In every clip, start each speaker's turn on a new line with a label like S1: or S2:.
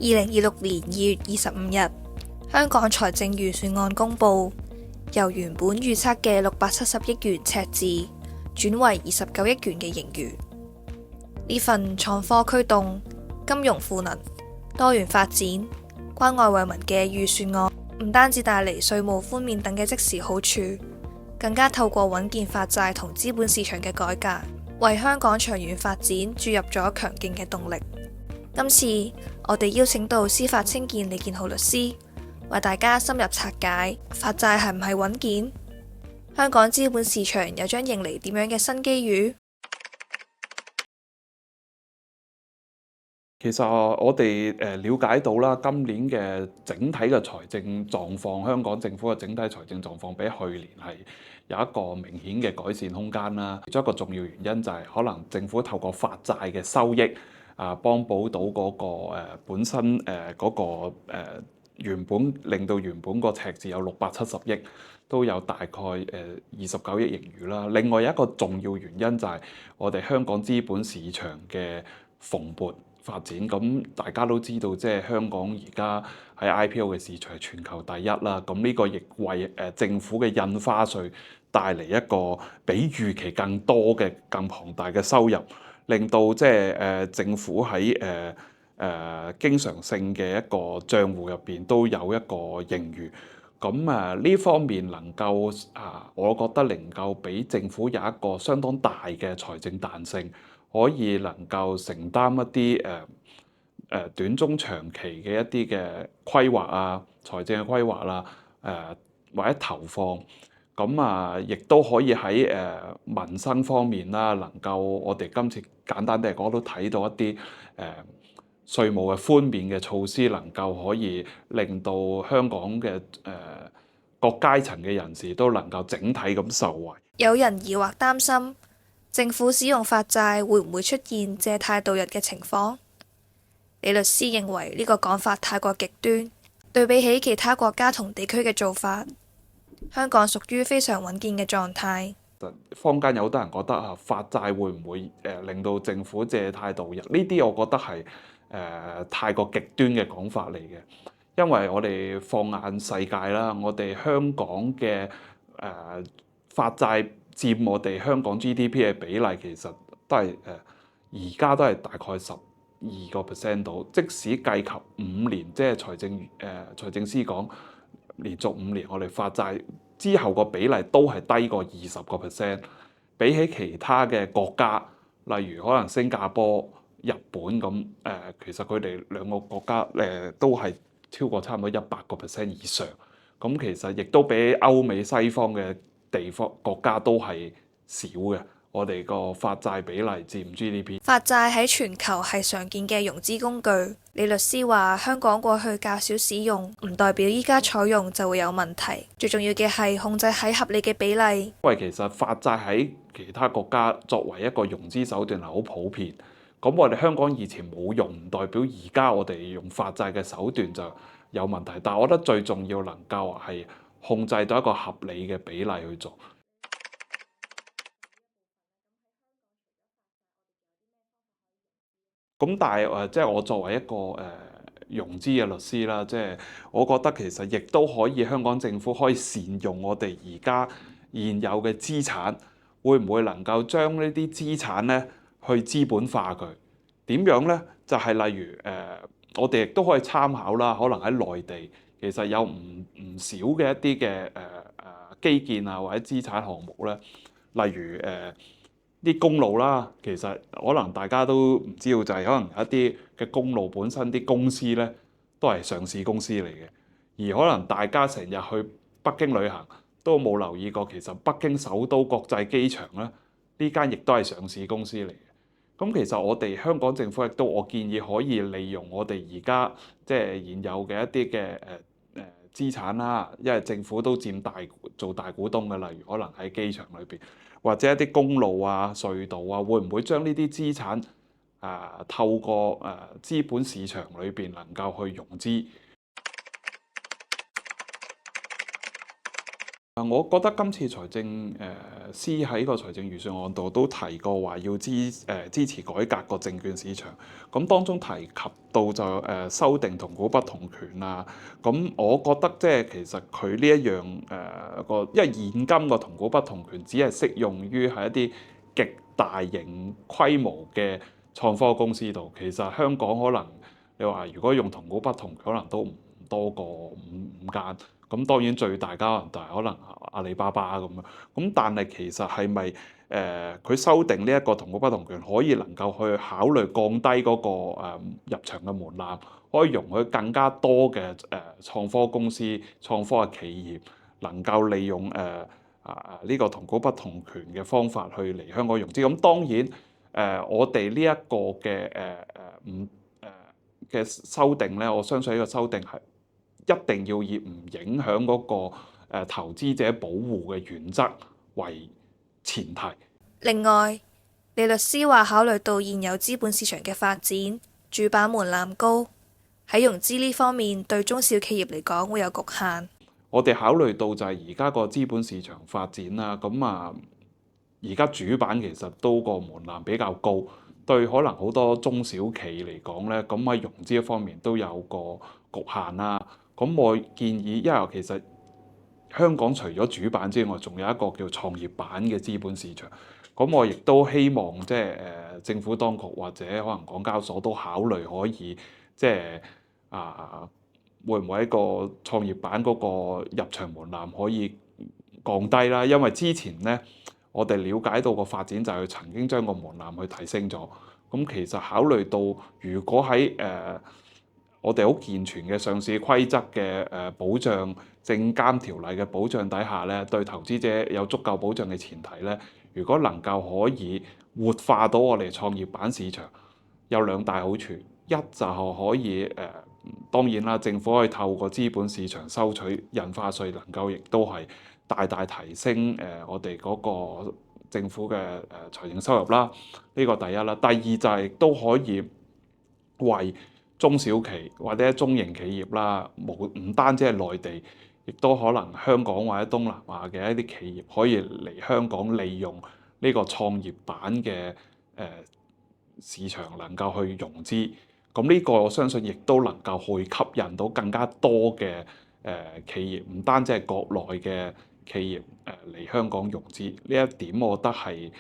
S1: 2026年2月25日，香港財政預算案公布，由原本預測嘅670億元赤字，轉為29億元嘅盈餘。呢份創科驅動、金融賦能、多元發展、關愛惠民嘅預算案，唔單止帶嚟稅務寬免等嘅即時好處，更加透過穩健發債同資本市場嘅改革，為香港長遠發展注入咗強勁嘅動力。今次我哋邀請到司法清健李建浩律師，為大家深入拆解發債係唔係穩健？香港資本市場又將迎嚟點樣嘅新機遇？
S2: 其實我哋了解到啦，今年嘅整體嘅財政狀況，香港政府嘅整體財政狀況比去年係有一個明顯嘅改善空間啦。其中一個重要原因就係可能政府透過發債嘅收益幫補到嗰個本身嗰個原本令到原本個赤字有670億，都有大概29億盈餘啦。另外有一個重要原因就係我哋香港資本市場嘅蓬勃發展。咁大家都知道，即係香港而家喺 IPO 嘅市場係全球第一啦。咁呢個亦為政府嘅印花稅帶嚟一個比預期更多嘅、更龐大嘅收入，令到即係政府喺經常性嘅一個帳戶入邊都有一個盈餘。咁呢方面能夠我覺得能夠俾政府有一個相當大嘅財政彈性，可以能夠承擔一啲短中長期嘅一啲嘅規劃財政嘅規劃啦，或者投放。咁亦都可以喺民生方面啦，能夠我哋今次簡單啲嚟講都睇到一啲稅務嘅寬免嘅措施，能夠可以令到香港嘅各階層嘅人士都能夠整體咁受惠。
S1: 有人疑惑擔心政府使用發債會唔會出現借貸度日嘅情況？李律師認為呢個講法太過極端，對比起其他國家同地區嘅做法，香港屬於非常穩健嘅狀態。
S2: 坊間有好多人覺得發債會唔會令到政府借貸度日？呢啲我覺得係太過極端嘅講法嚟嘅，因為我哋放眼世界啦，我哋香港嘅發債佔我哋香港 GDP 嘅比例其實都係而家都係大概12% 度，即使計及5年，即係財政司講連續5年我哋發債之後個比例都係低過20%，比起其他嘅國家，例如可能新加坡、日本咁其實佢哋兩個國家都係超過差唔多100% 以上，咁其實亦都比歐美西方嘅地方國家都係少嘅。我哋個發債比例佔 GDP。
S1: 發債喺全球係常見嘅融資工具。李律師話：香港過去較少使用，唔代表依家採用就會有問題。最重要嘅係控制喺合理嘅比例。
S2: 因為其實發債喺其他國家作為一個融資手段係好普遍。咁我哋香港以前冇用，唔代表而家我哋用發債嘅手段就有問題。但係我覺得最重要能夠係控制到一個合理嘅比例去做。咁但係即係我作為一個融資嘅律師啦，即係我覺得其實亦都可以香港政府可以善用我哋而家現有嘅資產，會唔會能夠將呢啲資產咧去資本化佢？點樣咧？就係例如我哋亦都可以參考啦，可能喺內地其實有唔少嘅一啲嘅基建或者資產項目咧，例如啲公路啦，其實可能大家都唔知道，就係可能有一啲嘅公路本身啲公司咧，都係上市公司嚟嘅。而可能大家成日去北京旅行，都冇留意過，其實北京首都國際機場咧，呢間亦都係上市公司嚟嘅。咁其實我哋香港政府亦都，我建議可以利用我哋而家即係現有嘅一啲嘅資產啦，因為政府都做大股東嘅，例如可能喺機場裏邊，或者一啲公路隧道會唔會將呢啲資產透過資本市場裏邊能夠去融資？我覺得今次財政司喺個財政預算案度都提過話要支持改革個證券市場，咁當中提及到就修訂同股不同權啊，咁我覺得即係其實佢呢一樣因為現今個同股不同權只係適用於係一啲極大型規模嘅創科公司度，其實香港可能你話如果用同股不同權，可能都唔多過五間。咁當然最大家可能阿里巴巴咁樣，咁但係其實係咪佢修訂呢一個同股不同權，可以能夠去考慮降低嗰個入場嘅門檻，可以容許更加多嘅創科公司、創科嘅企業能夠利用呢個同股不同權嘅方法去嚟香港融資。咁當然我哋呢一個嘅修訂咧，我相信呢個修訂係一定要以唔影響嗰個投資者保護嘅原則為前提。
S1: 另外，李律師話考慮到現有資本市場嘅發展，主板門檻高，喺融資呢方面對中小企業嚟講會有局限。
S2: 我哋考慮到就係而家個資本市場發展啦，咁而家主板其實都個門檻比較高，對可能好多中小企嚟講咧，咁喺融資方面都有個局限啦。咁我建議，因為其實香港除咗主板之外，仲有一個叫創業板嘅資本市場。咁我亦都希望即係政府當局或者可能港交所都考慮可以即係會唔會一個創業板嗰個入場門檻可以降低啦？因為之前咧我哋了解到個發展就係曾經將個門檻去提升咗。咁其實考慮到如果喺我哋好健全嘅上市規則嘅保障、證監條例嘅保障底下咧，對投資者有足夠保障嘅前提咧，如果能夠可以活化到我哋創業板市場，有兩大好處。一就係可以當然啦，政府可以透過資本市場收取印花稅，能夠亦都係大大提升我哋嗰個政府嘅財政收入啦。呢個第一啦。第二就係都可以為中小企或者中型企業啦，唔單止係內地，亦都可能香港或者東南亞嘅一啲企業可以嚟香港利用呢個創業板嘅市場，能夠去融資。咁呢個我相信亦都能夠去吸引到更加多嘅企業，唔單止係國內嘅企業嚟香港融資。呢一點我覺得係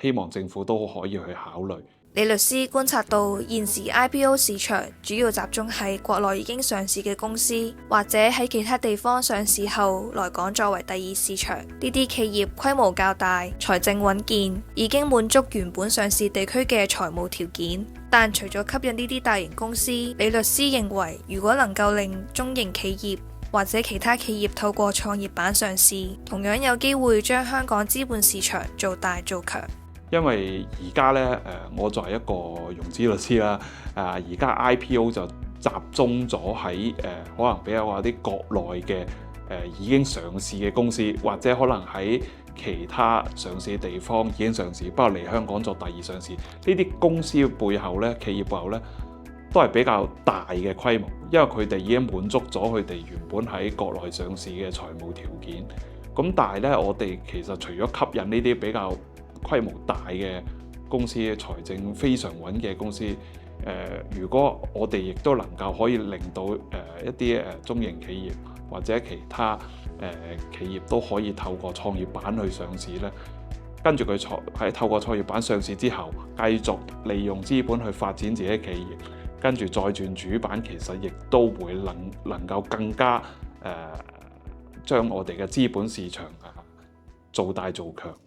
S2: 希望政府都可以去考慮。
S1: 李律師觀察到現時 IPO 市場主要集中喺國內已經上市嘅公司，或者喺其他地方上市後來港作為第二市場。呢啲企業規模較大，財政穩健，已經滿足原本上市地區嘅財務條件。但除咗吸引呢啲大型公司，李律師認為如果能夠令中型企業或者其他企業透過創業板上市，同樣有機會將香港資本市場做大做強。
S2: 因為而家咧我作為一個融資律師啦，而家 IPO 就集中咗喺可能比較話啲國內嘅已經上市嘅公司，或者可能喺其他上市嘅地方已經上市，不過嚟香港做第二上市。呢啲公司嘅背後咧，企業背後咧都係比較大嘅規模，因為佢哋已經滿足咗佢哋原本喺國內上市嘅財務條件。咁但係咧，我哋其實除咗吸引呢啲比較規模大嘅公司，財政非常穩嘅公司，如果我哋亦都能夠可以令到一啲中型企業或者其他企業都可以透過創業板去上市咧，跟住佢喺透過創業板上市之後，繼續利用資本去發展自己嘅企業，跟住再轉主板，其實亦都會能夠更加將我哋嘅資本市場做大做強。